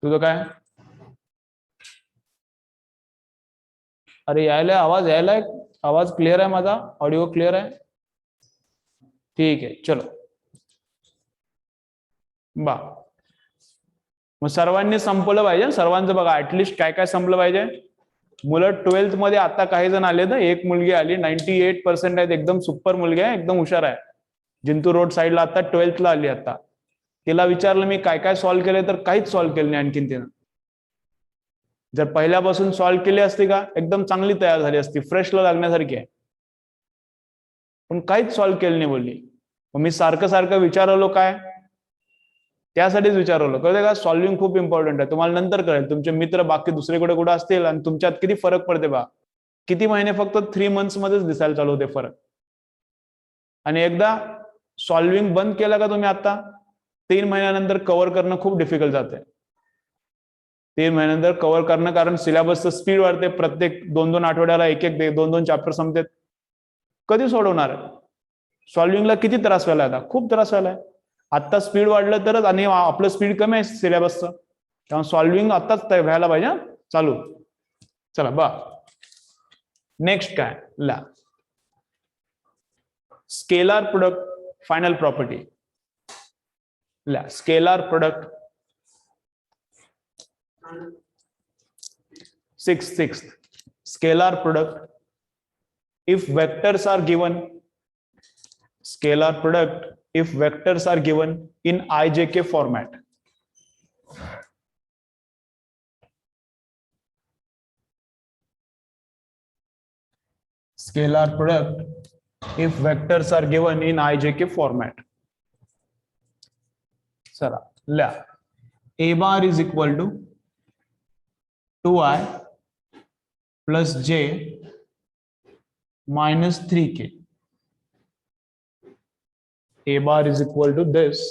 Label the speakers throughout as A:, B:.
A: तुझं काय? अरे यायलाय आवाज, यायलाय आवाज, क्लिअर आहे माझा? ऑडिओ क्लिअर आहे? ठीक आहे, चलो बा. मग सर्वांनी संपलं पाहिजे, सर्वांचं बघा ऍटलिस्ट काय काय संपलं पाहिजे. मुलं 12th मध्ये आता काही जण आले तर एक मुलगी आली 98% आहेत, एकदम सुपर मुलगी आहे, एकदम हुशार आहे. जिंतूर रोड साईडला आता 12th ला आली. आता तिला विचारलं मी काय काय सॉल्व्ह केले तर काहीच सॉल्व्ह केलं नाही आणखीन तिनं. जर पहिल्यापासून सॉल्व्ह केली असती का एकदम चांगली तयार झाली असती, फ्रेशला लागण्यासारखी आहे, पण काहीच सॉल्व्ह केलं नाही बोलली. मग मी सारखं सारखं विचारलो काय, त्यासाठीच विचारवलं, कळलं का? सॉल्व्हिंग खूप इम्पॉर्टंट आहे. तुम्हाला नंतर कळेल तुमचे मित्र बाकी दुसरीकडे कुठे असतील आणि तुमच्यात किती फरक पडते बा. किती महिने, फक्त 3 months मध्येच दिसायला चालू होते फरक. आणि एकदा सॉल्व्हिंग बंद केलं का तुम्ही आता 3 महिन्यानंतर कव्हर करणं खूप डिफिकल्ट जाते. 3 महिन्यानंतर कव्हर करणं, कारण सिलेबसचं स्पीड वाढते, प्रत्येक 2-2 आठवड्याला एक 2-2 चॅप्टर संपतात. कधी सोडवणार? सॉल्व्हिंगला किती त्रास व्हायला, आता खूप त्रास व्हायलाय. आता स्पीड वाढलं तरच, आणि आपलं स्पीड कमी आहे सिलेबसचं, त्यामुळे सॉल्व्हिंग आताच व्हायला पाहिजे चालू. चला बा, नेक्स्ट काय ला, स्केलर प्रोडक्ट फायनल प्रॉपर्टी. ला scalar product 6th scalar product if vectors are given, scalar product if vectors are given in IJK format. Scalar product if vectors are given in IJK format. चला ल्या, a bar is equal to 2i plus j minus 3k. A bar is equal to this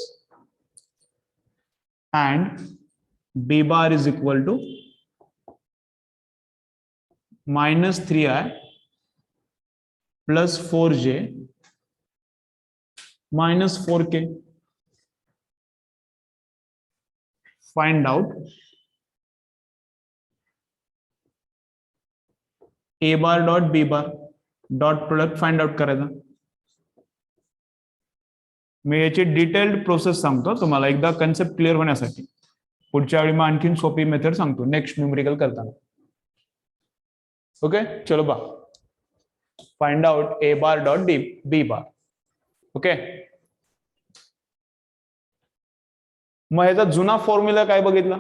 A: and B bar is equal to minus 3i plus 4j minus 4k. Find out A bar dot B bar dot product find out करायचा. मी याची detailed process सांगतो तुम्हाला एकदा concept clear होण्यासाठी. पुढच्या वेळी मग आणखीन सोपी मेथड सांगतो नेक्स्ट न्यूमेरिकल करताना. ओके चलो बा, find out A bar dot B bar. Okay, मग ह्याचा जुना फॉर्म्युला काय बघितला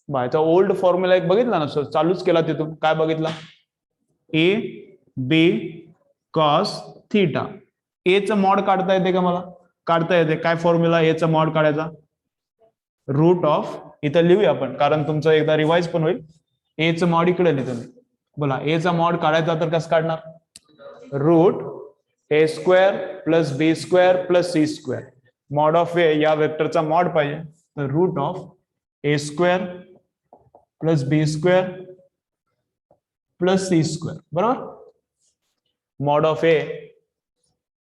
A: बा, ह्याचा ओल्ड फॉर्म्युला एक बघितला ना सर, चालूच केला तिथून. काय बघितला? A B cos theta. ए चं मॉड काढता येते का मला? काढता येते. काय फॉर्म्युला ए चा मॉड काढायचा? रूट ऑफ, इथं लिहूया आपण कारण तुमचं एकदा रिवाइज पण होईल. ए चं मॉड इकडे लिहितो मी. बोला ए चा मॉड काढायचा तर कसं काढणार? Root A square plus B square plus C square. Mod of A या वेक्टरचा मॉड पाहिजे, तर root of A square plus B square plus C square. बरोबर? Mod of A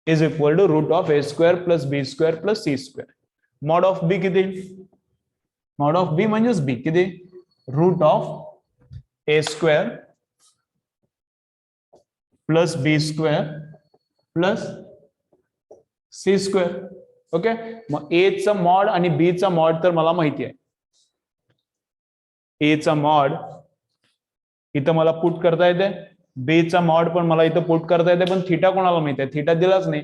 A: is equal to root of a square plus b square plus c square. Mod of b किती? Mod of b म्हणजेच b किती? root of a square plus b square plus c square. Okay, मग a चा mod आणि b चा mod तर मला माहिती आहे. a चा मॉड इथं मला पुट करता येते, बी चा मॉड पण मला इथं पुट करता येते, पण थीटा कोणाला माहिती आहे? थीटा दिलाच नाही.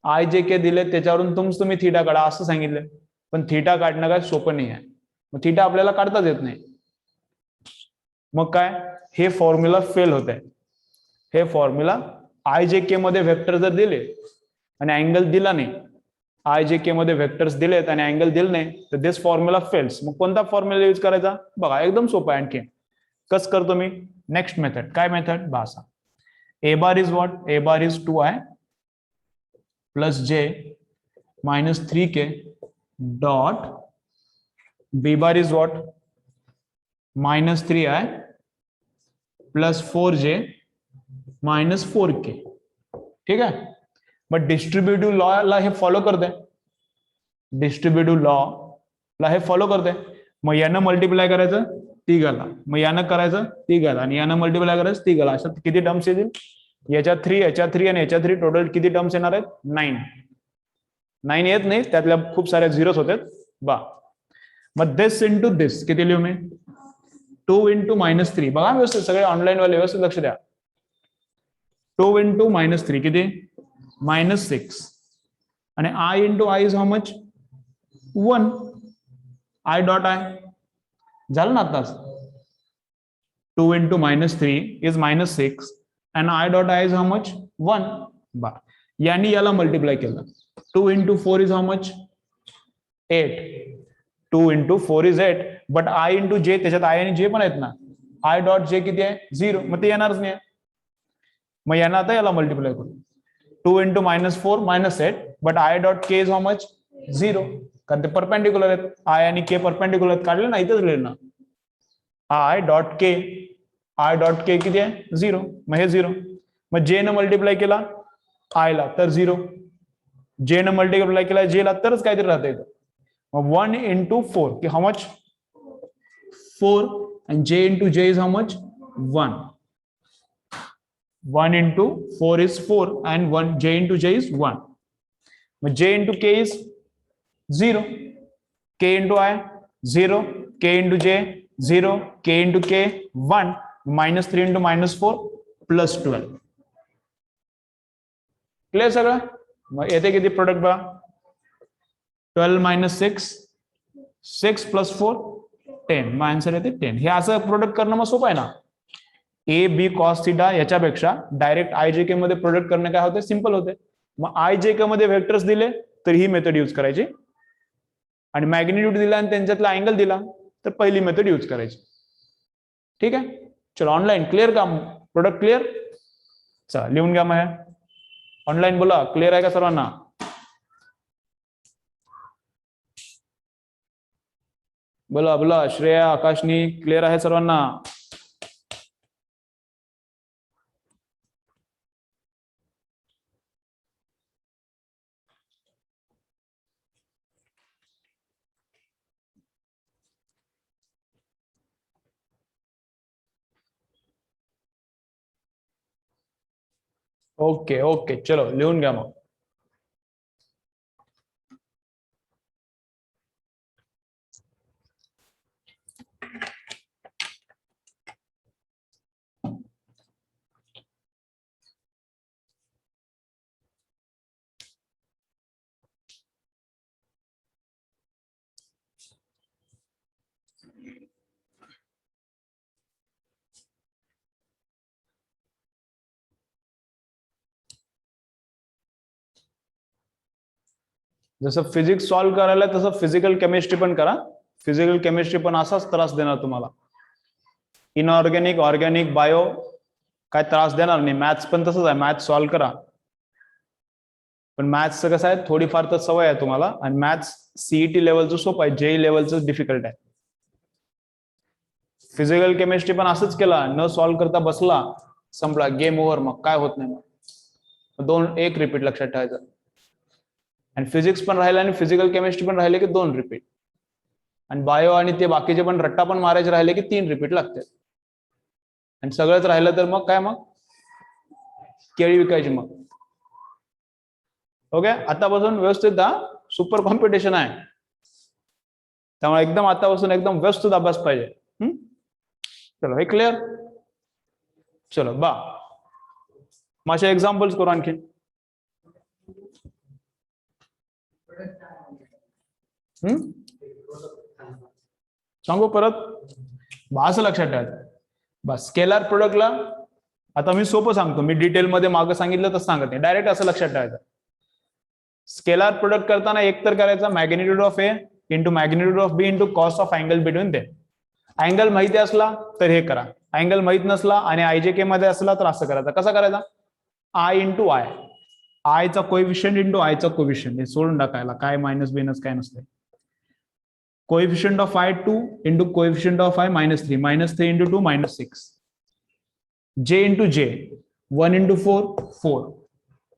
A: आय जे के दिले, त्याच्यावरून तुम्ही थीटा काढा असं सांगितलं, पण थीटा काढणं काय सोपं नाही आहे. मग थीटा आपल्याला काढताच येत नाही. मग काय, हे फॉर्म्युला फेल होत आहे. हे फॉर्म्युला आय जे के मध्ये व्हेक्टर जर दिले आणि अँगल दिला नाही, आय जे के मध्ये व्हेक्टर्स दिलेत आणि अँगल दिले नाही, तर दिस फॉर्म्युला फेल्स. मग कोणता फॉर्म्युला यूज करायचा? बघा एकदम सोपा आहे. आणखी कसं करतो मी? Next method. काय मेथड? भाषा. A bar is what? A bar is 2i plus J minus 3k dot B bar is what? Minus 3i plus 4j minus 4k. ठीक आहे, मग डिस्ट्रीब्युटिव्ह लॉ ला हे फॉलो करते. डिस्ट्रीब्युटिव्ह लॉ ला हे फॉलो करते. मग यानं मल्टिप्लाय करायचं तिघाला, मग यानं करायचं तिघाला, आणि यानं मल्टिप्लाय करायचं तिघाला. अशा किती टर्म्स येतील? याच्या 3, याच्या 3 आणि याच्या 3 टोटल किती टर्म्स येणार आहेत? 9. 9 येत नाही, त्यातल्या खूप साऱ्या झिरोच होते बा. मग दिस इंटू दिस किती लिहू मी? 2 इंटू -3. बघा व्यवस्थित, सगळे ऑनलाईन वाले व्यवस्थित लक्ष द्या. 2 इंटू -3 किती? -6. आणि I into I is how much? 1. I dot I झालं ना आताच. 2 into -3 is -6 and I dot I is how much? 1. बा, यांनी याला मल्टिप्लाय केलं. 2 into 4 is how much? 8. 2 into 4 is 8, but I into J, त्याच्यात I आणि J पण आहेत ना. I डॉट J किती आहे? 0. मग ते येणारच नाही. मग यांना आता याला मल्टिप्लाय करू. 2 into -4 -8, but I dot K is how much? 0. कारण ते परपेंडिक्युलर आहेत. I आणि K परपेंडिक्युलर आहेत, काढले ना, इथेच लिहिले ना. I डॉट K किती आहे? 0. मग हे 0. मग J न मल्टिप्लाय केला I ला तर 0. J न मल्टिप्लाय केला J ला तरच काहीतरी राहतं इथं. मग 1 इंटू 4 की how much? 4. and J into J is how much? 1. 1 into 4 is 4 and 1 J into J is 1. But J into K is 0. K into I 0. K into J 0. K into K 1. -3 into -4 plus 12. Clear सगळं? मग येते किती product बघा? 12 minus 6, 6 plus 4 10. मग answer येते 10. हे असं product करणं मग सोपं आहे ना. ए बी कॉस थिटा याच्यापेक्षा डायरेक्ट IJK मध्ये प्रोडक्ट करणं काय होते? सिंपल होते. मग IJK मध्ये वेक्टर्स दिले तर ही मेथड यूज करायची, आणि मॅग्निट्यूड दिला आणि त्यांच्यातला अँगल दिला तर पहिली मेथड यूज करायची. ठीक आहे, चलो ऑनलाईन क्लिअर का? Product clear? चला लिहून घ्या. मग ऑनलाईन बोला, क्लिअर आहे का सर्वांना? बोला बोला, श्रेया, आकाशनी, क्लिअर आहे सर्वांना? ओके ओके, चलो लिहून घ्या मग. जसं फिजिक्स सॉल्व्ह करायला तसं फिजिकल केमिस्ट्री पण करा. फिजिकल केमिस्ट्री पण असाच त्रास देणार तुम्हाला. इनऑर्गॅनिक, ऑर्गॅनिक, बायो काय त्रास देणार नाही. मॅथ्स पण तसंच आहे, मॅथ्स सॉल्व्ह करा. पण मॅथ्सचं कसं आहे, थोडीफार तर सवय आहे तुम्हाला, आणि मॅथ्स सीईटी लेवलचं सोपं आहे, JEE लेवलचं डिफिकल्ट आहे. फिजिकल केमिस्ट्री पण असंच केला, न सॉल्व्ह करता बसला, संपला, गेम ओव्हर. मग काय होत नाही. मग 1 रिपीट लक्षात ठेवायचं. आणि फिजिक्स पण राहिलं आणि फिजिकल केमिस्ट्री पण राहिले की 2 रिपीट. आणि बायो आणि ते बाकीचे पण रट्टा पण मारायचे राहिले की 3 रिपीट लागते. आणि सगळंच राहिलं तर मग काय? मग केळी विकायची मग. ओके, आतापासून व्यवस्थित सुपर कॉम्पिटिशन आहे, त्यामुळे एकदम आतापासून एकदम व्यवस्थित अभ्यास पाहिजे. चलो, हे क्लिअर? चलो बा, माझे एक्झाम्पल्स करू आणखी. सांगू परत? असं लक्षात ठेवायचं. बस स्केलर प्रोडक्टला आता मी सोपं सांगतो, मी डिटेलमध्ये मागं सांगितलं तर सांगत नाही, डायरेक्ट असं लक्षात ठेवायचं. स्केलर प्रोडक्ट करताना एक तर करायचा magnitude of a into magnitude of b into cost of angle between they. Angle माहिती असला तर हे करा, अँगल माहित नसला आणि IJK मध्ये असला तर असं करायचा. कसा करायचा? I इंटू आय, आयचा कोएफिशियंट इंटू आयचा कोएफिशियंट, हे सोडून टाकायला, काय मायनस बिनस काय नसते. Coefficient of I2 into coefficient of I -3, -3 into 2 -6. J into J 1 into 4 4,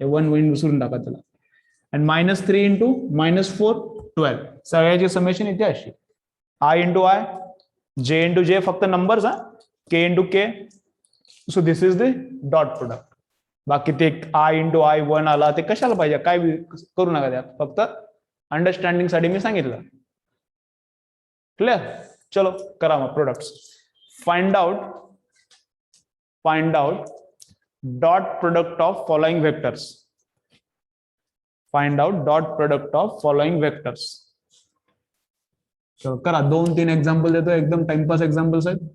A: हे 1 विसरून टाका त्याला. आणि -3 इंटू -4 12. सगळ्याची समेशन इथे अशी. I into I, J into J फक्त नंबर्स हा, K into K. So this is the dot product. बाकी ते I इंटू I 1 आला ते कशाला पाहिजे, काय करू नका त्यात, फक्त अंडरस्टँडिंग साठी मी सांगितलं. क्लिअर. चलो करा मग products. Find out dot product of following vectors. Find out dot product of following vectors. चलो करा. 2-3 एक्झाम्पल देतो, एकदम टाइमपास एक्झाम्पल्स आहेत.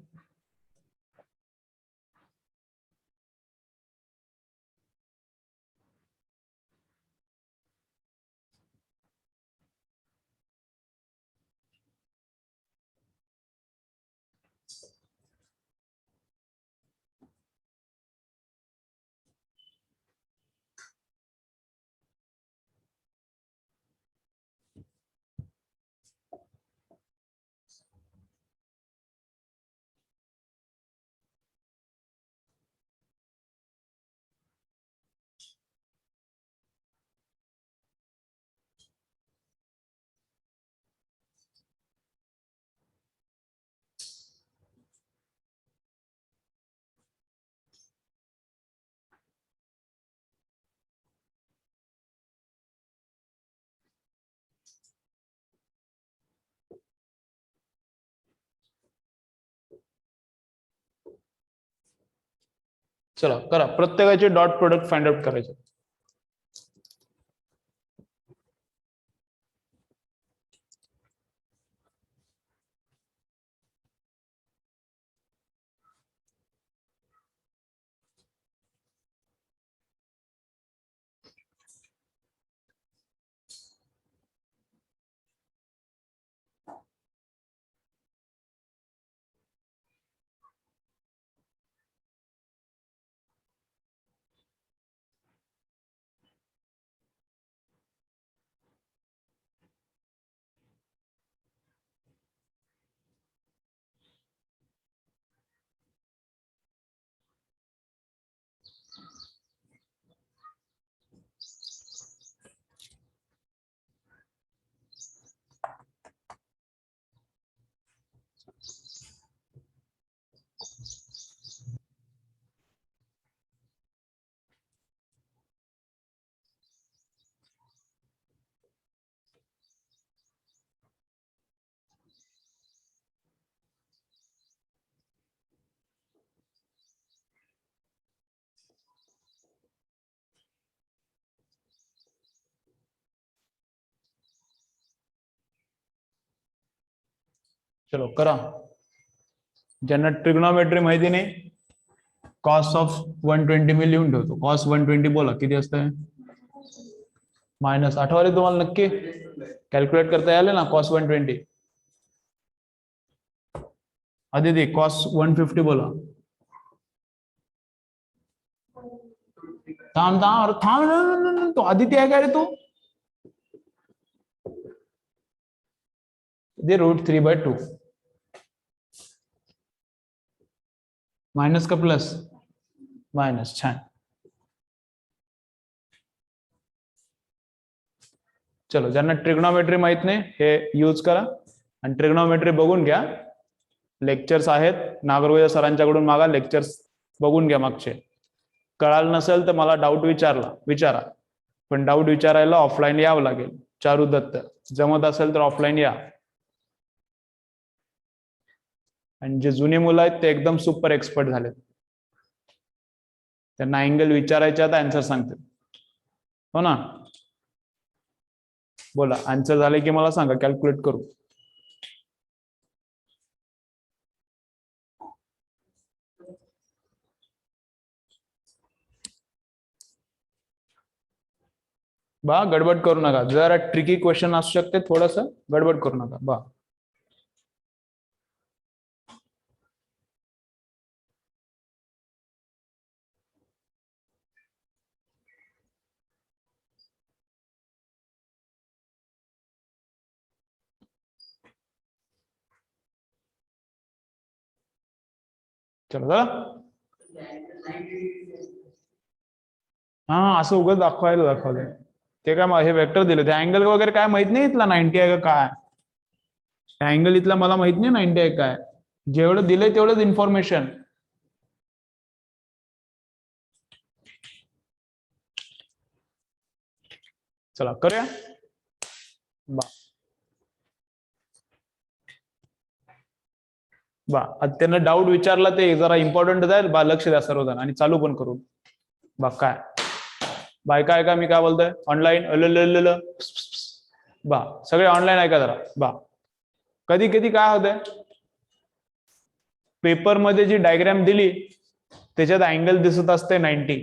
A: चला करा. प्रत्येकाचे डॉट प्रोडक्ट फाइंड आउट करायचे. चलो करा. ज्यांना ट्रिग्नोमेट्री माहिती नाही, कॉस ऑफ 120 मी लिहून ठेवतो. कॉस 120 बोला किती असतं? मायनस. आठवले तुम्हाला नक्की कॅल्क्युलेट करता यायला ना कॉस 120. आदिती कॉस 150 बोला. थांब थांब अरे थांब, तो आदिती आहे का रे तू? दे √3/2 मायनस का प्लस? मायनस. छान. चलो ज्यांना ट्रिग्नोमेट्री माहित नाही हे यूज करा आणि ट्रिग्नोमेट्री बघून घ्या. लेक्चर्स आहेत नागरगोजे सरांच्याकडून, मागा लेक्चर्स बघून घ्या मागचे. कळालं नसेल तर मला डाऊट विचारा, पण डाऊट विचारायला ऑफलाईन यावं लागेल. चारू दत्त. जमत असेल तर ऑफलाईन या. आणि जे जुने मुलं आहेत ते एकदम सुपर एक्सपर्ट झालेत. त्यांना अँगल विचारायच्या तर आन्सर सांगतील. हो ना? बोला आन्सर झाले की मला सांगा, कॅल्क्युलेट करू. बा गडबड करू नका. जरा ट्रिकी क्वेश्चन असू शकते, थोडस गडबड करू नका बा. चलो चला. हा असं उगाच दाखवलंय ते काय हे वेक्टर दिले ते अँगल वगैरे काय माहित नाही इथला 90 आहे का काय. अँगल इथला मला माहित नाही 90 आहे काय, जेवढं दिलंय तेवढंच इन्फॉर्मेशन. चला करूया. बा त्यांना डाऊट विचारला ते जरा इम्पॉर्टंट जाईल बा, लक्ष द्या सर्वजण आणि चालू पण करू. बा काय बायका ऐका मी काय बोलतोय, ऑनलाईन बा सगळे ऑनलाईन ऐका जरा. बा कधी कधी काय होतंय, पेपरमध्ये जी डायग्राम दिली त्याच्यात अँगल दिसत असते 90,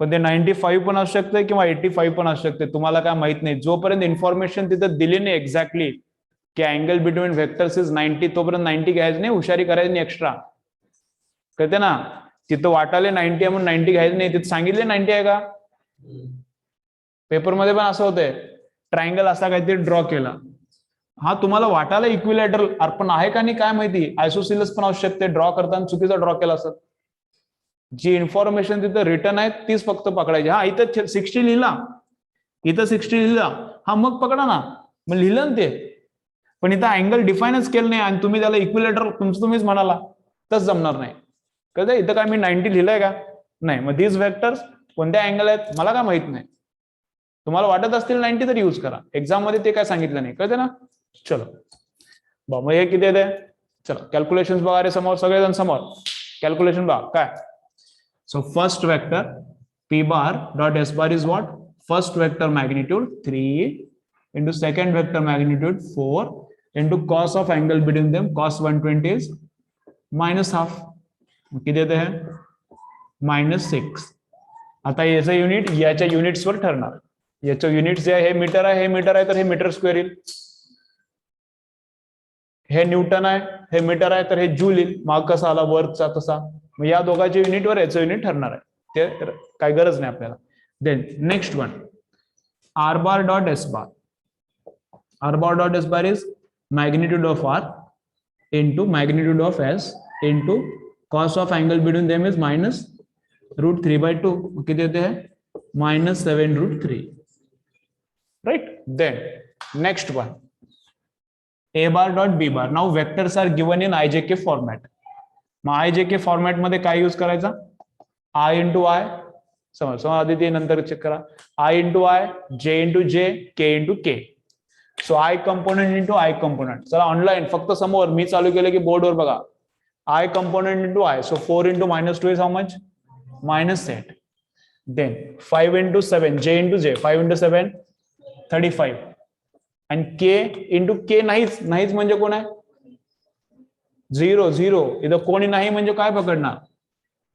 A: पण ते 95 पण असू शकते किंवा 85 पण असू शकते, तुम्हाला काय माहित नाही. जोपर्यंत इन्फॉर्मेशन तिथं दिली नाही एक्झॅक्टली की अँगल बिटवीन व्हेक्टर्स इज 90, तोपर्यंत 90 घ्यायचं नाही, हुशारी करायची नाही एक्स्ट्रा, कळते ना. तिथं वाटाले 90 आहे म्हणून 90 घ्यायचं नाही, तिथं सांगितले 90 आहे का. पेपरमध्ये पण असं होतंय, ट्रायंगल असा काहीतरी ड्रॉ केला, हा तुम्हाला वाटायला इक्विलॅटरल अर्पण आहे का नाही काय माहिती, आयसोसिलस पण असू शकते, ड्रॉ करताना चुकीचा ड्रॉ केला असत. जी इन्फॉर्मेशन तिथं रिटर्न आहे तीच फक्त पकडायची. हा इथं 60 लिहिला, इथं 60 लिहिला, हा मग पकडा ना, मग लिहिलं ना ते, पण इथं अँगल डिफाईनच केलं नाही आणि तुम्ही त्याला इक्विलॅटरल तुमचं तुम्हीच म्हणाला, तच जमणार नाही. कळतं, इथं काय मी 90 लिहिलंय का नाही, मग दिस व्हेक्टर्स कोणत्या अँगल आहेत मला काय माहित नाही, तुम्हाला वाटत असतील 90 तर यूज करा, एक्झाम मध्ये ते काय सांगितलं नाही, कळते ना. चलो मग हे किती येते, चला कॅल्क्युलेशन बघा रे समोर, सगळेजण समोर कॅल्क्युलेशन बघा काय. So first vector p bar dot s bar is what, first vector magnitude 3 into second vector magnitude 4 into cos of angle between them, cos 120 is minus half, किती देते हैं -6. आता याचं युनिट याच्या युनिट्सवर ठरणार, याचं युनिट जे आहे हे मीटर आहे, हे मीटर आहे तर हे मीटर स्क्वेअर येईल, हे न्यूटन आहे, हे मीटर आहे तर हे जूल येईल, माग कसा आला वरचा तसा, मग या दोघांच्या युनिटवर याचं युनिट ठरणार आहे, ते काय गरज नाही आपल्याला. Then next one, r bar dot s bar, r bar dot s bar is magnitude of r into magnitude of s into cos of angle between them is minus √3/2, किती देते हैं -7√3, right. Then next one, a bar dot b bar, now vectors are given in ijk format. मग ijk format मध्ये काय use करायचा, i into I, समज आधी ते नंतर चेक करा, i into i, j into j, k into k. So i component into i component, चला ऑनलाईन फक्त समोर मी चालू केलं की बोर्डवर बघा, i component into i, so 4 into -2 is how much -8. Then 5 into 7, j into j, 5 into 7 35, आणि के इंटू के नाहीच, नाहीच म्हणजे कोण आहे 0 0, इथं कोणी नाही म्हणजे काय पकडणार,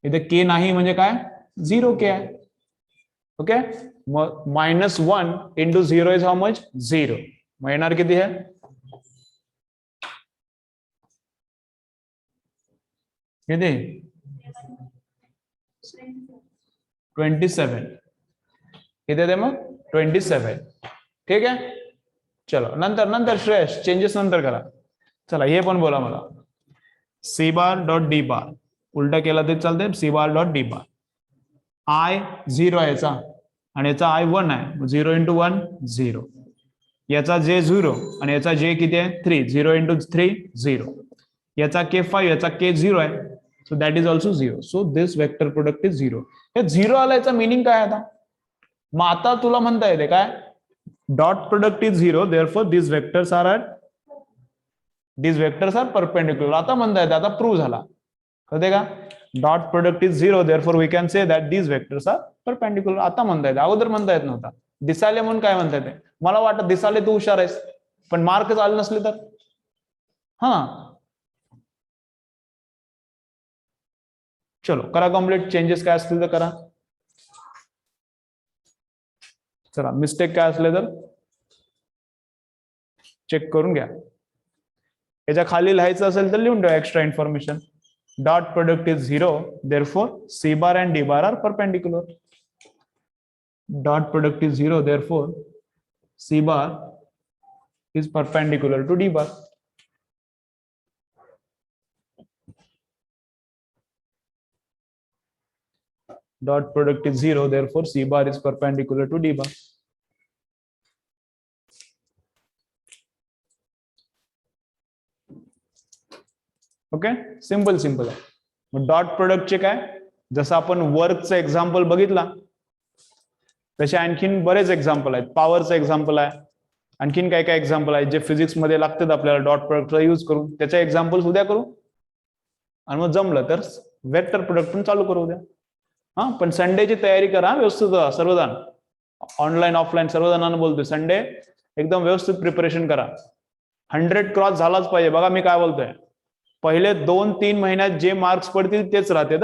A: इथं के नाही म्हणजे काय 0 के आहे, ओके. मग -1 इंटू 0 इज हाऊ मच 0, मग येणार किती आहे किती 27, किती आहे मग 27, ठीक आहे. चलो नंतर नंतर श्रेयस चेंजेस नंतर करा. चला हे पण बोला मला, c bar dot d bar उलटा केला तरी चालते, c bar dot d bar, i 0 आहे याचा आणि याचा आय 1 आहे, 0 इंटू 1 0, याचा जे 0 आणि याचा जे किती आहे 3, 0 इंटू 3 0, याचा के 5, याचा के 0 आहे, so that is also 0, so this vector product is 0. हे 0 आला, याचा मिनिंग काय आता, मग आता तुला म्हणता येते काय, dot product is 0, therefore these vectors are perpendicular. आता म्हणता येते, आता प्रूव्ह झाला, कळते का, dot product is 0, therefore we can say that these vectors are perpendicular. आता म्हणता येते, अगोदर म्हणता येत नव्हता. दिसाले म्हणून काय म्हणता येते, मला वाटत दिसाले तू हुशार आहेस, पण मार्क आले नसले तर, हा चलो करा कम्प्लीट, चेंजेस काय असतील तर करा. चला मिस्टेक काय असले तर चेक करून घ्या, याच्या खाली लिहायचं असेल तर लिहून ठेवा extra information. Dot product is 0, therefore c bar and d bar are perpendicular. Dot product is 0, therefore c bar is perpendicular to d bar. Dot product is 0, therefore c bar is perpendicular to d bar. Okay, simple simple आहे. मग dot प्रोडक्टचे काय, जसं आपण वर्कचं example बघितला तसे आणखीन बरेच एक्झाम्पल आहेत. पॉवरचं एक्झाम्पल आहे, आणखीन काय काय एक्झाम्पल आहेत जे फिजिक्स मध्ये लागतात आपल्याला डॉट प्रोडक्टचा यूज करून. त्याच्या एक्झाम्पल्स उद्या करू आणि मग जमलं तर वेक्टर प्रोडक्ट पण चालू करू उद्या. हा, पण संडेची तयारी करा व्यवस्थित सर्वजण, ऑनलाईन ऑफलाईन सर्वजणांना बोलतोय, संडे एकदम व्यवस्थित प्रिपरेशन करा. 100 क्रॉस झालाच पाहिजे. बघा मी काय बोलतोय, पहिले 2-3 महिन्यात जे मार्क्स पडतील तेच राहते,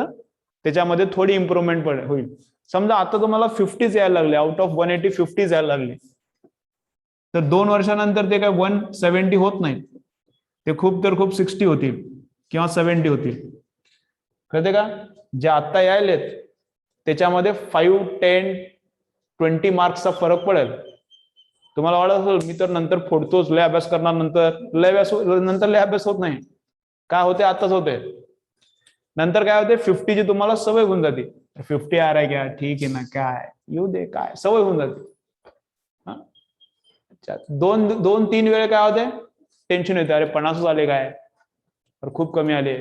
A: त्याच्यामध्ये थोडी इम्प्रुव्हमेंट होईल. समजा आता तुम्हाला 50 यायला लागले, आउट ऑफ 180 50 यायला लागले, तर 2 वर्षानंतर ते काय 170 होत नाही, ते खूप तर खूप 60 होतील किंवा 70 होतील. कळते का? जे आता यायलेत त्याच्यामध्ये 5, 10, 20 मार्क्सचा फरक पडेल. तुम्हाला वाटत असेल मी तर नंतर फोडतोच, लय अभ्यास करणार, नंतर लय अभ्यास होत नाही. काय होते, आताच होते. नंतर काय होते, 50ची तुम्हाला सवय होऊन जाते. 50 आ रहा है क्या, ठीक आहे ना, काय येऊ दे, काय सवय होऊन जाते. 2-3 वेळ काय होते, टेन्शन येते, अरे 50 आले काय, तर खूप कमी आले.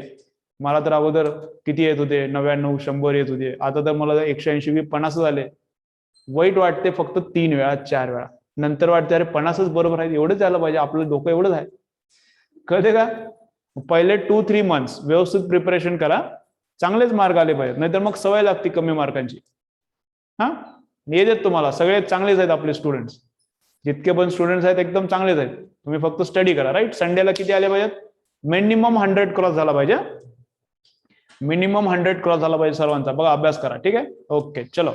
A: मला तर अगोदर किती येत होते, 99, 100 येत होते, आता तर मला 180 50 आले. वाईट वाटते फक्त 3 वेळा 4 वेळा, नंतर वाटते अरे 50च बरोबर आहे, एवढंच झालं पाहिजे, आपलं डोकं एवढंच आहे. कळते का? पहिले 2-3 मंथ्स व्यवस्थित प्रिपरेशन करा, चांगलेच मार्क आले पाहिजेत, नाहीतर मग सवय लागते कमी मार्कांची. हा, येत तुम्हाला सगळे चांगलेच आहेत आपले स्टुडंट्स, जितके पण स्टुडंट्स आहेत एकदम चांगलेच आहेत. तुम्ही फक्त स्टडी करा. राईट, संडेला किती आले पाहिजेत, मिनिमम 100 क्रॉस झाला पाहिजे, मिनिमम 100 क्रॉस झाला पाहिजे सर्वांचा. बघा अभ्यास करा, ठीक आहे. ओके, चलो.